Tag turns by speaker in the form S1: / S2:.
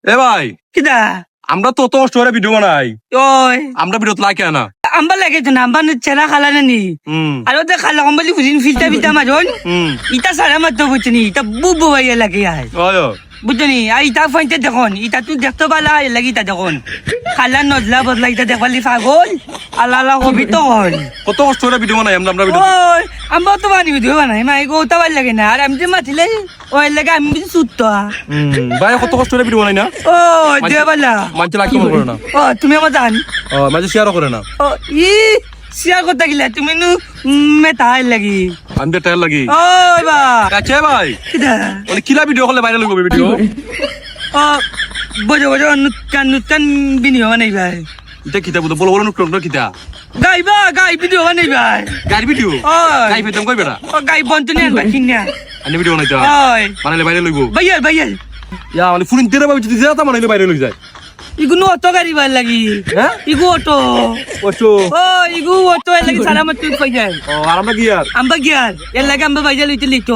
S1: এ ভাই
S2: কিদা
S1: আমরা তো কষ্ট করে ভিডিও বানাই,
S2: ওই
S1: আমরা ভিডিও লাগে না।
S2: আম্বা লাগে তো না আম্বা চেরা খালা নি আর ওদের খালা কম্বলি ফুজিন ফিল্টা বিটা মাজন ইটা সারা মাত্র বুঝনি ইটা বুবু ভাইয়া লাগে আয়
S1: ওয়
S2: বুঝনি আর ইটা ফাইতে দেখুন ইটা তুই দেখতে পালা লাগে ইটা দেখুন খালা নজলা বদলা ইটা দেখবালি পাগল আল্লাহ আল্লাহ কবি তো হল
S1: কত কষ্ট করে ভিডিও বানাই আমরা ভিডিও।
S2: ওই আম্বা তো বানি ভিডিও বানাই মাই গো তা ভাল লাগে না আর আমি যে মাতিলে ওই লাগে আমি বুঝি সুত্ত
S1: ভাই কত কষ্ট করে ভিডিও বানাই না,
S2: ও দেবালা
S1: মানুষ লাগতে করে না।
S2: ও তুমি আমার জান
S1: মাঝে শেয়ারও করে না।
S2: ও ই শেয়ার করতে গেলে তুমি নু মেতাই লাগি
S1: আমি টায়ার লাগি।
S2: ওই বা
S1: আচ্ছা ভাই
S2: কিদা
S1: মানে কিলা ভিডিও হলে ভাইরাল হবে ভিডিও।
S2: ও বোঝো বোঝো নুতকান নুতকান ভিডিও বানাই ভাই
S1: এটা কিতা বলতো বড় বড় নুকরো কিতা
S2: গাইবা গাই ভিডিও বানাই ভাই
S1: গাড়ি ভিডিও
S2: ওই
S1: গাই পেতাম কই বেটা
S2: ও গাই বন্তনি আনবা কিনা
S1: আমি ভিডিও বানাইতে
S2: ওই
S1: বানাইলে ভাইরাল হইব।
S2: ভাইয়াল ভাইয়াল
S1: ইয়া মানে ফুরিন তেরা ভাই যদি যাতা বানাইলে ভাইরাল হই যায়।
S2: ইগুনো অটো গাড়ি ভাল লাগি
S1: হ্যাঁ
S2: ইগু অটো
S1: কষ্ট
S2: ও ইগু অটো এর লাগি সালামত তুই কইয়াল
S1: ও আর আমরা কি আর
S2: আম্বা গিয়ার এর লাগে আম্বা ভাইজাল হইতে লিখতো